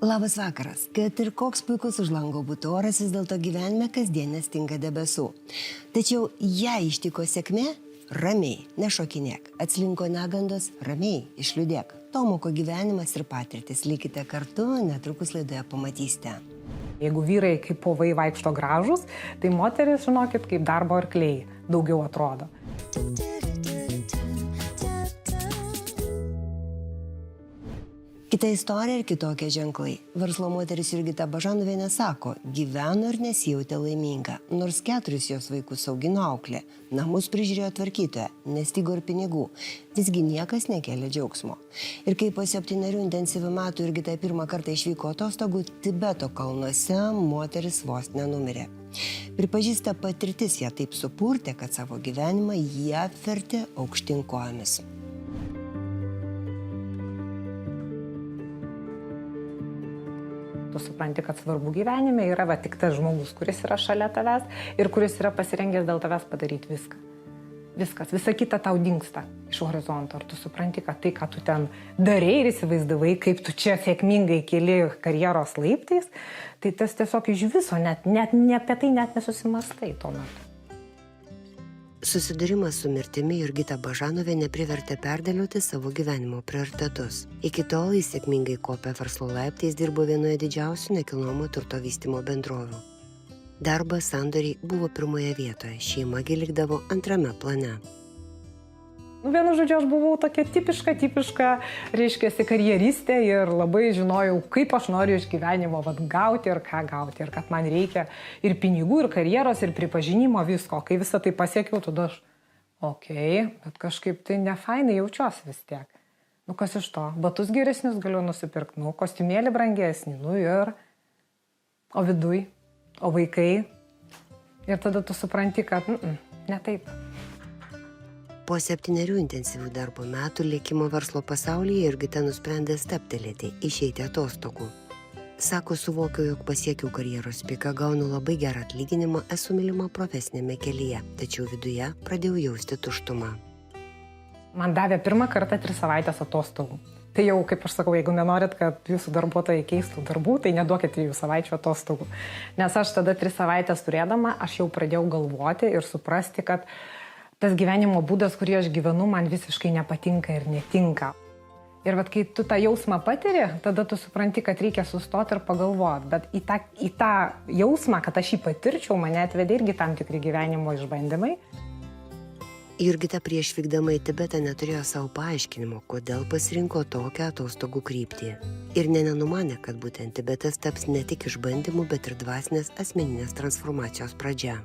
Labas vakaras. Kad ir koks puikus už lango būtų oras, vis dėlto gyvenime kasdien nestinga debesų. Tačiau jei ištiko sėkmė, ramiai, nešokinėk. Atslinko negandos, ramiai, išliūdėk. To moko gyvenimas ir patirtis. Likite kartu, netrukus laidoje pamatysite. Jeigu vyrai kaip povai vaikšto gražus, tai moteris, žinokit, kaip darbo arkliai daugiau atrodo. Kita istorija ir kitokie ženklai. Verslo moteris Jurgita Bažanovienė sako, gyveno ir nesijautė laiminga. Nors 4 jos vaikus augino auklė, namus prižiūrėjo tvarkytoja, nestigo ir pinigų. Visgi niekas nekėlė džiaugsmo. Ir kai po 7 intensyvių metų Jurgita pirmą kartą išvyko atostogų Tibeto kalnuose, moteris vos nenumirė. Pripažįsta, patirtis ją taip supurtė, kad savo gyvenimą jie apvertė aukštyn kojomis. Tu supranti, kad svarbu gyvenime yra tik tas žmogus, kuris yra šalia tavęs ir kuris yra pasirengęs dėl tavęs padaryti viską. Viskas, visa kita tau dingsta iš horizonto. Ar tu supranti, kad tai, ką tu ten darei ir įsivaizdavai, kaip tu čia sėkmingai keli karjeros laiptais, tai tas tiesiog iš viso, net apie tai net nesusimastai tuo metu. Susidūrimas su mirtimi Jurgita Bažanovienė privertė perdėlioti savo gyvenimo prioritetus. Iki tol jis sėkmingai kopė verslo laiptais, dirbo vienoje didžiausių nekilnojamo turto vystymo bendrovių. Darbas, sandoriai buvo pirmoje vietoje, šeima gi likdavo antrame plane. Vienu žodžiu, aš buvau tokia tipiška, reiškiasi, karjeristė ir labai žinojau, kaip aš noriu iš gyvenimo gauti ir ką gauti. Ir kad man reikia ir pinigų, ir karjeros, ir pripažinimo, visko. Kai visą tai pasiekiau, tada aš, bet kažkaip tai nefainai jaučiuosi vis tiek. Kas iš to? Batus geresnius galiu nusipirkti, kostiumėlį brangesnį, ir... O viduj, o vaikai. Ir tada tu supranti, kad ne taip. Po 7 intensyvių darbo metų lėkimo verslo pasaulyje Jurgita nusprendė stabtelėti, išeiti atostogų. Sako, suvokiau, jog pasiekiau karjeros piką, gaunu labai gerą atlyginimą, esu mylima profesinėme kelyje, tačiau viduje pradėjau jausti tuštumą. Man davė pirmą kartą 3 savaitės atostogų. Tai jau, kaip aš sakau, jeigu nenorit, kad jūsų darbuotojai keistų darbų, tai neduokit 3 savaičių atostogų. Nes aš tada 3 savaitės turėdama, aš jau pradėjau galvoti ir suprasti, kad tas gyvenimo būdas, kurį aš gyvenu, man visiškai nepatinka ir netinka. Ir kai tu tą jausmą patiri, tada tu supranti, kad reikia sustoti ir pagalvoti. Bet į tą jausmą, kad aš jį patirčiau, mane atvedė irgi tam tikri gyvenimo išbandymai. Jurgita prieš vykdama į Tibetą neturėjo savo paaiškinimo, kodėl pasirinko tokią atostogų kryptį. Ir nenumanė, kad būtent Tibetas taps ne tik išbandymų, bet ir dvasinės asmeninės transformacijos pradžia.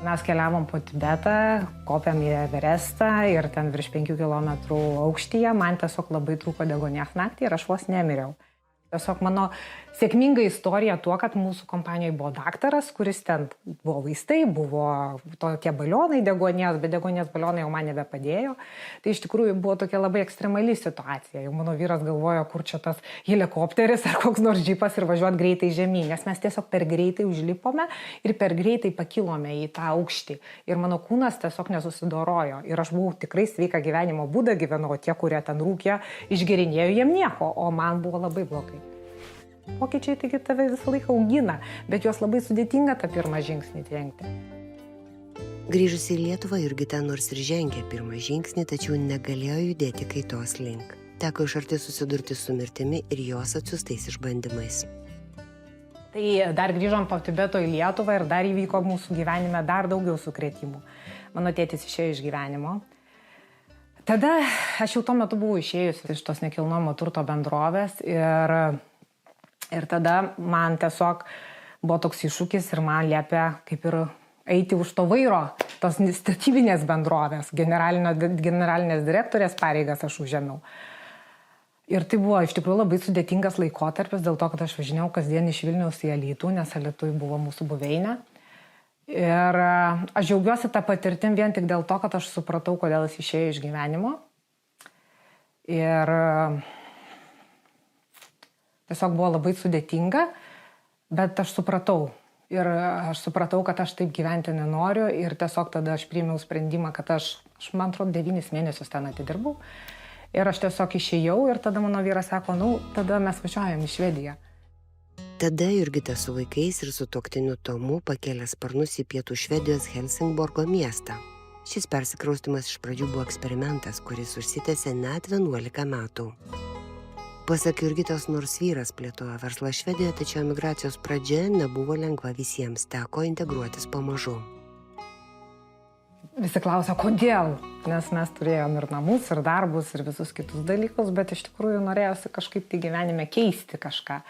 Mes keliavom po Tibetą, kopėm į Everestą ir ten virš 5 kilometrų aukštyje. Man tiesiog labai trūko deguonies naktį ir aš vos nemiriau. Tiesiog mano sėkminga istorija tuo, kad mūsų kompanijoje buvo daktaras, kuris ten buvo vaistai, buvo tokie balionai deguonies, bet deguonies balionai jau man nebepadėjo. Tai iš tikrųjų buvo tokia labai ekstremali situacija. Jau mano vyras galvojo, kur čia tas helikopteris ar koks nors džipas ir važiuoti greitai žemyn, nes mes tiesiog per greitai užlipome ir per greitai pakilome į tą aukštį. Ir mano kūnas tiesiog nesusidorojo. Ir aš buvau tikrai sveiką gyvenimo būdą gyvenau, tie, kurie ten rūkė, išgerinėjo, jiem nieko, o man buvo labai blogai. Pokyčiai taigi tave visą laiką augina, bet juos labai sudėtinga tą pirmą žingsnį žengti. Grįžusi į Lietuvą, Jurgita nors ir žengė pirmą žingsnį, tačiau negalėjo judėti kaitos link. Teko iš arti susidurti su mirtimi ir jos atsiųstais išbandymais. Tai dar grįžom po Tibeto į Lietuvą ir dar įvyko mūsų gyvenime dar daugiau sukrėtimų. Mano tėtis išėjo iš gyvenimo. Tada aš jau tuo metu buvau išėjusi iš tos nekilnojamo turto bendrovės ir tada man tiesiog buvo toks iššūkis ir man liepė kaip ir eiti už to vairo, tos statybinės bendrovės, generalinės direktorės pareigas aš užėmiau. Ir tai buvo iš tikrųjų labai sudėtingas laikotarpis, dėl to, kad aš važinėjau kasdien iš Vilniaus į Alytų, nes Alytui buvo mūsų buveinė. Ir aš džiaugiuosi tą patirtim vien tik dėl to, kad aš supratau, kodėl jis išėjo iš gyvenimo. Ir tiesiog buvo labai sudėtinga, bet aš supratau. Ir aš supratau, kad aš taip gyventi nenoriu ir tiesiog tada aš priėmiau sprendimą, kad aš man atrodo 9 mėnesius ten atidirbau. Ir aš tiesiog išėjau ir tada mano vyras sako, tada mes važiuojam į Švediją. Tada Jurgita su vaikais ir sutuoktiniu Tomu pakėlė sparnus į pietų Švedijos Helsingborgo miestą. Šis persikraustimas iš pradžių buvo eksperimentas, kuris užsitęsė net 11 metų. Pasak Jurgitos, nors vyras plėtojo verslą Švedijoje, tačiau emigracijos pradžia nebuvo lengva visiems, teko integruotis pamažu. Visi klausia, kodėl, nes mes turėjom ir namus, ir darbus, ir visus kitus dalykus, bet iš tikrųjų norėjosi kažkaip tai gyvenime keisti kažką.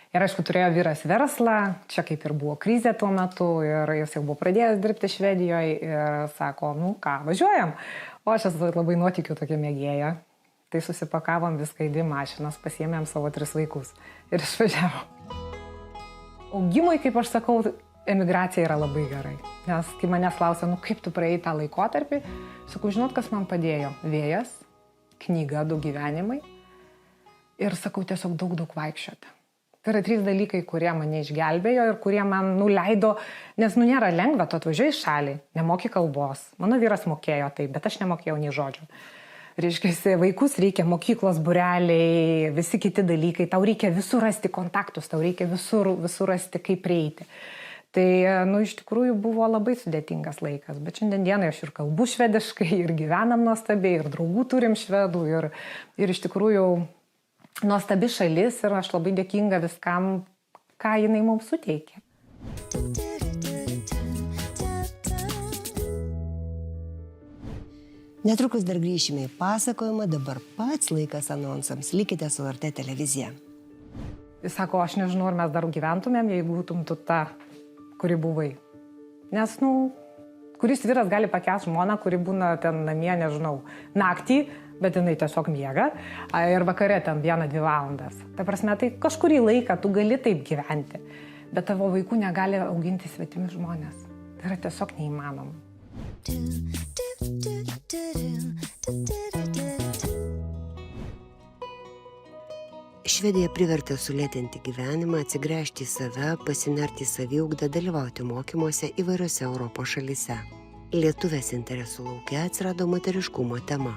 Ir aišku, turėjo vyras verslą, čia kaip ir buvo krizė tuo metu ir jis jau buvo pradėjęs dirbti Švedijoje ir sako, nu ką, važiuojam. O aš esu labai nuotykių tokia mėgėja. Tai susipakavom viską į 2 mašinas, pasiėmėm savo 3 vaikus ir išvažiavom. Augimui, kaip aš sakau, emigracija yra labai gerai. Nes kai manęs klausia, nu kaip tu praėjai tą laikotarpį, sakau, žinot, kas man padėjo? Vėjas, knyga, 2 gyvenimai ir sakau, tiesiog daug vaikščioti. Tai yra 3 dalykai, kurie mane išgelbėjo ir kurie man nuleido, nes nėra lengva, tu atvažiuoji į šalį, nemoki kalbos. Mano vyras mokėjo taip, bet aš nemokėjau nei žodžio. Reiškia, vaikus reikia mokyklos būreliai, visi kiti dalykai, tau reikia visur rasti kontaktus, tau reikia visur rasti, kaip prieiti. Tai, iš tikrųjų buvo labai sudėtingas laikas, bet šiandien dienai aš ir kalbu švediškai, ir gyvenam nuostabiai, ir draugų turim švedų, ir iš tikrųjų nuostabi šalis ir aš labai dėkinga viskam, ką jinai mums suteikė. Netrukus dar grįšime į pasakojimą, dabar pats laikas anonsams. Likite su LRT televizija. Jis sako, aš nežinau, ar mes dar gyventumėm, jeigu būtum tu ta, kuri buvai. Nes, kuris vyras gali pakęsti žmoną, kuri būna ten namie, nežinau, naktį, bet jinai tiesiog miega, ir vakare ten 1-2 valandas. Ta prasme, tai kažkurį laiką tu gali taip gyventi, bet tavo vaikų negali auginti svetimi žmonės. Tai yra tiesiog neįmanoma. Švedija privertė sulėtinti gyvenimą, atsigręžti į save, pasinerti į saviugdą, dalyvauti mokymuose įvairiose Europos šalyse. Lietuvės interesų lauke atsirado moteriškumo tema.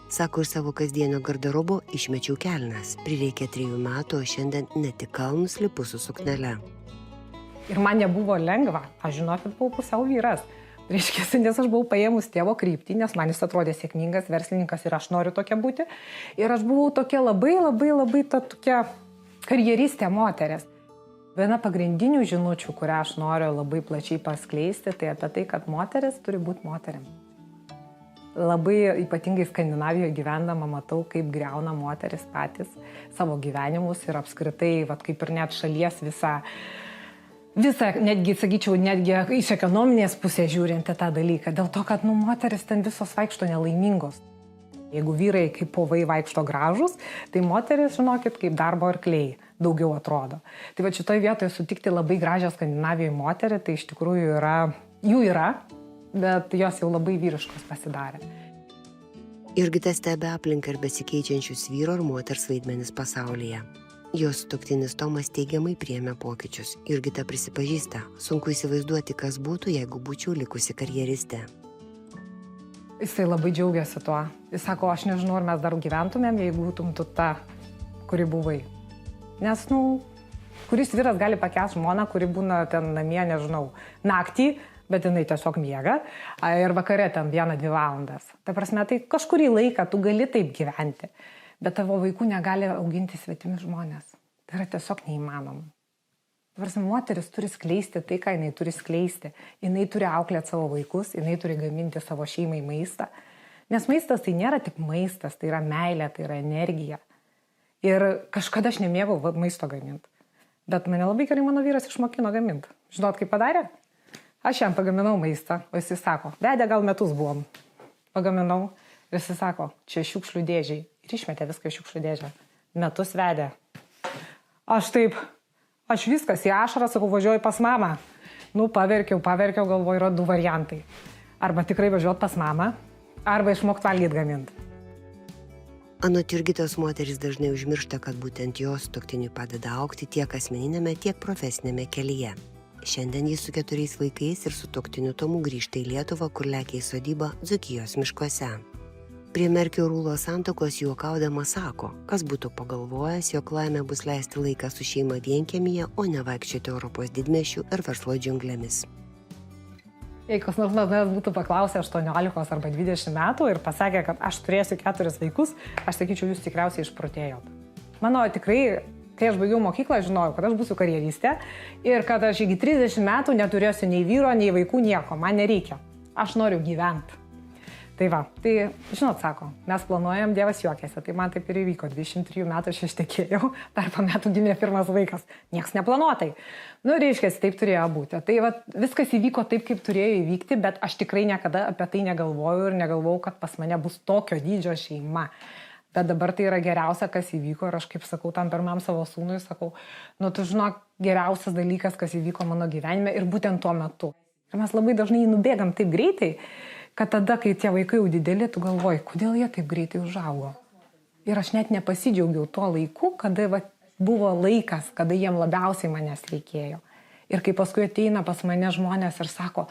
Sako, iš savo kasdienio garderobo išmečiau kelnes. Prireikė 3 metų, o šiandien ne tik kalnus lipu su suknele. Ir man nebuvo lengva. Aš žinokit, buvau pusiau vyras. Reiškia, nes aš buvau paėmus tėvo kryptį, nes man jis atrodė sėkmingas verslininkas ir aš noriu tokia būti. Ir aš buvau tokia labai tokia karjeristė moteris. Viena pagrindinių žinučių, kurią aš noriu labai plačiai paskleisti, tai apie tai, kad moteris turi būti moterim. Labai ypatingai Skandinavijoje gyvendama matau, kaip griauna moteris patys savo gyvenimus ir apskritai, kaip ir net šalies visą, netgi, sakyčiau, netgi iš ekonominės pusės žiūrinti tą dalyką. Dėl to, kad moteris ten visos vaikšto nelaimingos. Jeigu vyrai kaip povai vaikšto gražus, tai moteris, žinokit, kaip darbo arkliai daugiau atrodo. Tai šitoje vietoje sutikti labai gražią Skandinavijoje moterį, tai iš tikrųjų jų yra, bet jos jau labai vyriškos pasidarė. Jurgita stebi aplinką ir besikeičiančius vyro ir moters vaidmenis pasaulyje. Jos sutuoktinis Tomas teigiamai priėmė pokyčius. Jurgita prisipažįsta, sunku įsivaizduoti, kas būtų, jeigu būčiau likusi karjeristė. Jisai labai džiaugiasi tuo. Jis sako, aš nežinau, ar mes dar gyventumėm, jeigu būtum tu ta, kuri buvai. Nes, kuris vyras gali pakęsti žmoną, kuri būna ten namie, nežinau, naktį, bet jinai tiesiog miega, ir vakare ten 1-2 valandas. Ta prasme, tai kažkurį laiką tu gali taip gyventi, bet tavo vaikų negali auginti svetimi žmonės. Tai yra tiesiog neįmanoma. Ta prasme, moteris turi skleisti tai, ką jinai turi skleisti. Jinai turi auklėti savo vaikus, jinai turi gaminti savo šeimai maistą. Nes maistas tai nėra tik maistas, tai yra meilė, tai yra energija. Ir kažkada aš nemėgau maisto gaminti. Bet mane labai gerai mano vyras išmokino gaminti. Žinot, kaip padarė? Aš jam pagaminau maistą, o jis sako, vedę gal metus buvom. Pagaminau ir jis sako, čia šiukšlių dėžiai. Ir išmetė viską iš šiukšlių dėžę. Metus vedė. Aš viskas į ašarą, sakau, važiuoju pas mamą. Paverkiau, galvoju, yra 2 variantai. Arba tikrai važiuoti pas mamą, arba išmokti valgyti gaminti. Anot Jurgitos, moteris dažnai užmiršta, kad būtent jos sutuoktiniui padeda augti tiek asmeninėme, tiek profesinėme kelyje. Šiandien jis su 4 vaikais ir sutuoktiniu Tomu grįžta į Lietuvą, kur lekia į sodybą Dzūkijos miškuose. Prie Merkio Rūlo santuokos juokaudama sako, kas būtų pagalvojęs, jog laimė bus leisti laiką su šeima vienkiemyje, o ne vaikščioti Europos didmiesčių ir verslo džiunglėmis. Jei kas nors manęs būtų paklausę 18 arba 20 metų ir pasakė, kad aš turėsiu 4 vaikus, aš sakyčiau, jūs tikriausiai išprotėjot. Mano tikrai, kai aš baigiau mokyklą, žinojau, kad aš būsiu karjeristė ir kad aš iki 30 metų neturėsiu nei vyro, nei vaikų, nieko, man nereikia. Aš noriu gyventi. Tai va, tai, žinot, sako, mes planuojam, Dievas juokėsi, tai man taip ir įvyko, 23 metų aš ištekėjau, dar po metų gimė pirmas vaikas, nieks neplanuotai. Reiškia, taip turėjo būti. Tai va, viskas įvyko taip, kaip turėjo įvykti, bet aš tikrai niekada apie tai negalvojau ir negalvojau, kad pas mane bus tokio dydžio šeima. Bet dabar tai yra geriausia, kas įvyko ir aš, kaip sakau, tam pirmam savo sūnui, sakau, tu žinok, geriausias dalykas, kas įvyko mano gyvenime ir būtent tuo metu. Ir mes labai dažnai nubėgam taip greitai, kad tada, kai tie vaikai jau dideli, tu galvoji, kodėl jie taip greitai užaugo. Ir aš net nepasidžiaugiau tuo laiku, kada buvo laikas, kada jiem labiausiai manęs reikėjo. Ir kai paskui ateina pas mane žmonės ir sako,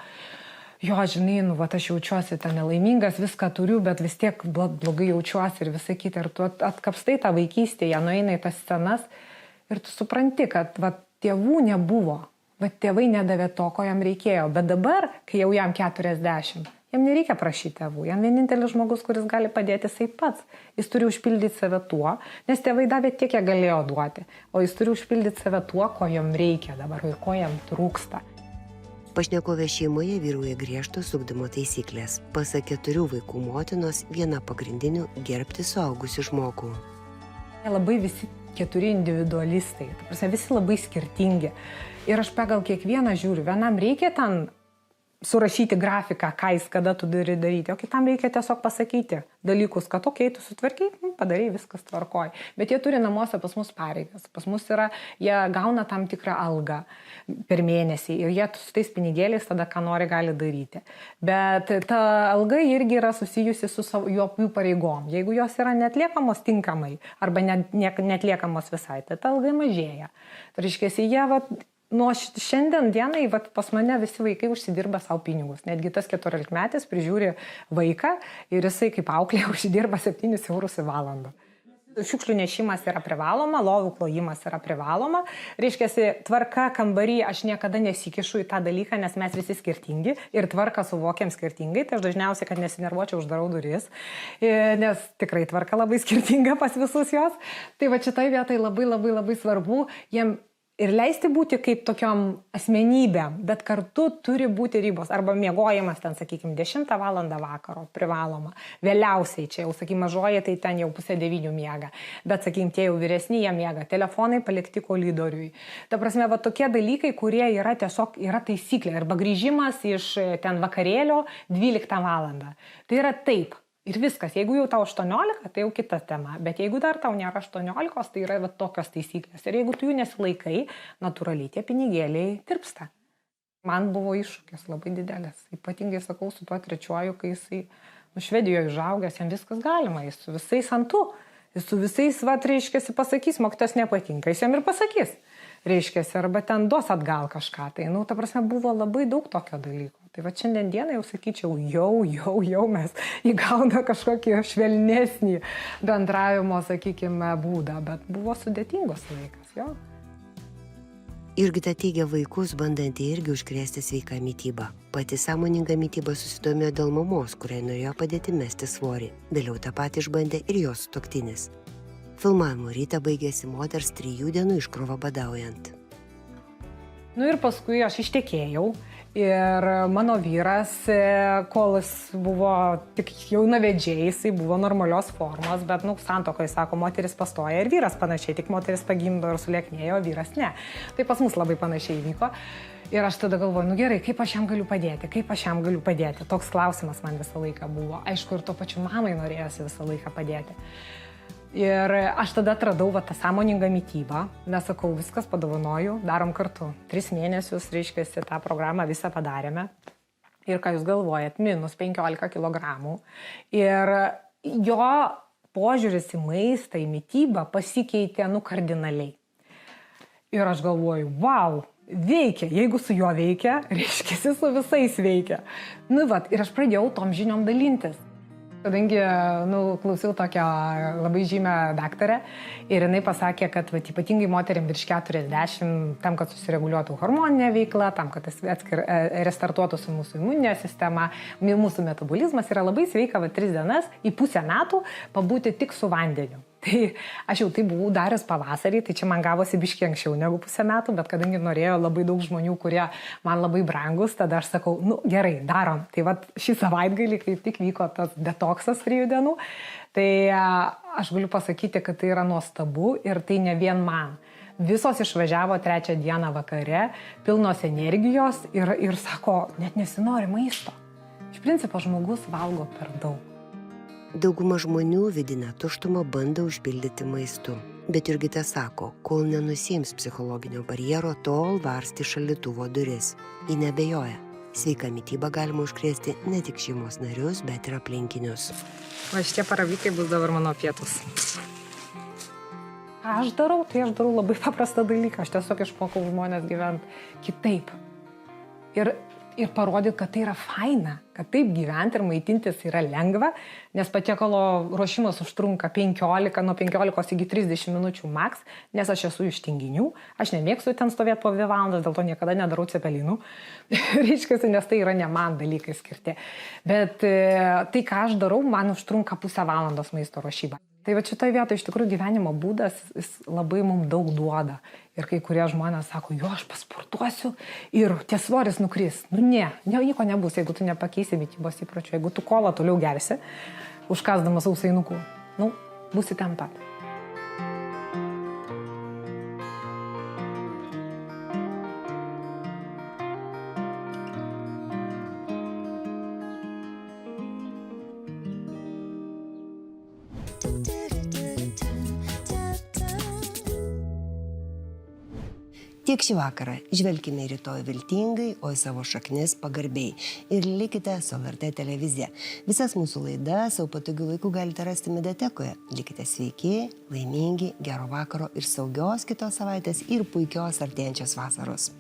jo, žinai, aš jaučiuosi ten nelaimingas, viską turiu, bet vis tiek blogai jaučiuosi ir visai kita. Ir tu atkapstai tą vaikystę, jie nueina į tas scenas ir tu supranti, kad tėvų nebuvo, tėvai nedavė to, ko jam reikėjo. Bet dabar, kai jau jam 40, jam nereikia prašyti tėvų, jam vienintelis žmogus, kuris gali padėti jisai pats. Jis turi užpildyti save tuo, nes tėvai davė tiek, kiek galėjo duoti, o jis turi užpildyti save tuo, ko jam reikia dabar ir ko jam trūksta. Pašnekovė šeimoje vyrauja griežtos ugdymo taisyklės. Pasak 4 vaikų motinos, viena pagrindinių – gerbti suaugusių žmogų. Labai visi 4 individualistai, visi labai skirtingi. Ir aš pagal kiekvieną žiūriu, vienam reikia ten surašyti grafiką, ką jis kada tu turi daryti, o kitam reikia tiesiog pasakyti dalykus, kad okei, tu sutvarkai, padarai, viskas tvarkoj. Bet jie turi namuose pas mus pareigas. Pas mus jie gauna tam tikrą algą per mėnesį ir jie su tais pinigėliais tada, ką nori, gali daryti. Bet ta alga irgi yra susijusi su jų pareigom. Jeigu jos yra netliekamos tinkamai arba netliekamos visai, tai ta alga mažėja. Tai reiškia, jie nuo šiandien dienai pas mane visi vaikai užsidirba savo pinigus. Netgi tas 14-metis prižiūri vaiką ir jisai kaip auklė užsidirba 7 eurus į valandą. Šiukšlių nešimas yra privaloma, lovų klojimas yra privaloma. Reiškia, tvarka kambarį aš niekada nesikišu į tą dalyką, nes mes visi skirtingi ir tvarką suvokiam skirtingai. Tai aš dažniausiai, kad nesinervuočiau, uždarau duris, nes tikrai tvarka labai skirtinga pas visus jos. Tai šitai vietai labai svarbu jiem ir leisti būti kaip tokiom asmenybėm, bet kartu turi būti ribos. Arba miegojimas ten, sakykime, 10 valandą vakaro privaloma. Vėliausiai čia jau, sakykime, mažoji, tai ten jau 8:30 miega. Bet, sakykime, tie jau vyresni, jie miega. Telefonai palikti kolidoriui. Ta prasme, tokie dalykai, kurie yra tiesiog, yra taisyklė. Arba grįžimas iš ten vakarėlio 12 valandą. Tai yra taip. Ir viskas, jeigu jau tau 18, tai jau kita tema, bet jeigu dar tau nėra 18, tai yra tokios taisyklės. Ir jeigu tu jų nesilaikai, natūraliai tie pinigėliai tirpsta. Man buvo iššūkis labai didelis. Ypatingai sakau su tuo trečiuoju, kai jisai Švedijoje užaugęs, jam viskas galima, jis su visais antu, jis su visais, reiškia, pasakys, mokytas nepatinka, jis jam ir pasakys. Reiškia, arba ten duos atgal kažką. Tai, ta prasme, buvo labai daug tokio dalyko. Tai šiandien dieną jau sakyčiau, jau mes įgauna kažkokį švelnesnį bendravimo, sakykime, būdą, bet buvo sudėtingos laikas, jo. Jurgita teigia vaikus, bandanti irgi užkrėsti sveiką mitybą. Pati sąmoninga mityba susidomėjo dėl mamos, kuriai norėjo padėti mesti svorį. Vėliau tą patį išbandė ir jos sutuoktinis. Filmavimo rytą baigėsi moters 3 dienų iškrova badaujant. Ir paskui aš ištekėjau ir mano vyras, kol jis buvo tik jaunavedžiai, jisai buvo normalios formos, bet santuokoje, sako, moteris pastoja ir vyras panašiai, tik moteris pagimdo ir sulėknėjo, o vyras ne. Tai pas mus labai panašiai vyko. Ir aš tada galvoju, gerai, kaip aš jam galiu padėti, Toks klausimas man visą laiką buvo. Aišku, ir tuo pačiu mamai norėjosi visą laiką padėti. Ir aš tada atradau tą sąmoningą mitybą, nesakau, viskas padovanoju, darom kartu. 3 mėnesius, reiškia, tą programą visą padarėme. Ir ką jūs galvojat, minus 15 kilogramų. Ir jo požiūris į maistą, į mitybą pasikeitė kardinaliai. Ir aš galvoju, wow, veikia, jeigu su juo veikia, reiškia, su visais veikia. Ir aš pradėjau tom žiniom dalintis. Kadangi, klausiau tokią labai žymę daktarę ir jinai pasakė, kad ypatingai moteriam virš 40, tam, kad susireguliuotų hormoninė veikla, tam, kad restartuotųsi mūsų imuninė sistema, mūsų metabolizmas, yra labai sveika 3 dienas į pusę metų pabūti tik su vandeniu. Tai aš jau tai buvau daręs pavasarį, tai čia man gavosi biški anksčiau negu pusę metų, bet kadangi norėjo labai daug žmonių, kurie man labai brangus, tada aš sakau, gerai, darom. Tai šį savaitgalį kaip tik vyko tas detoksas 3 dienų, tai aš galiu pasakyti, kad tai yra nuostabu ir tai ne vien man. Visos išvažiavo 3 dieną vakare, pilnos energijos ir sako, net nesinori maisto. Iš principo žmogus valgo per daug. Dauguma žmonių vidinę tuštumą bando užpildyti maistu. Bet Jurgita sako, kol nenusiims psichologinio barjero, tol varsti šaldytuvo duris. Ji nebejoja. Sveiką mitybą galima užkrėsti ne tik šeimos narius, bet ir aplinkinius. O šitie paravykai bus dabar mano pietus. Ką aš darau? Tai aš darau labai paprastą dalyką. Aš tiesiog išmokau žmonės gyventi kitaip. Ir parodyti, kad tai yra faina, kad taip gyventi ir maitintis yra lengva, nes patiekalo ruošimas užtrunka nuo 15 iki 30 minučių maks, nes aš esu iš tinginių, aš nemėgstu ten stovėti po 2 valandas, dėl to niekada nedarau cepelinų, reiškiasi, nes tai yra ne man dalykai skirti. Bet tai, ką aš darau, man užtrunka pusę valandos maisto ruošyba. Tai šitoje vietoje iš tikrųjų gyvenimo būdas jis labai mums daug duoda. Ir kai kurie žmonės sako, aš pasportuosiu ir tie svoris nukris. Nieko nebus, jeigu tu nepakeisi mitybos įpročių. Jeigu tu kolą toliau gersi, užkasdamas sausainukų, būsi ten pat. Tiek šį vakarą. Žvelkime rytoj viltingai, o į savo šaknis pagarbiai. Ir likite su LRT televizija. Visas mūsų laidas savo patogiu laiku galite rasti mediatekoje. Likite sveiki, laimingi, gero vakaro ir saugios kitos savaitės ir puikios artėjančios vasaros.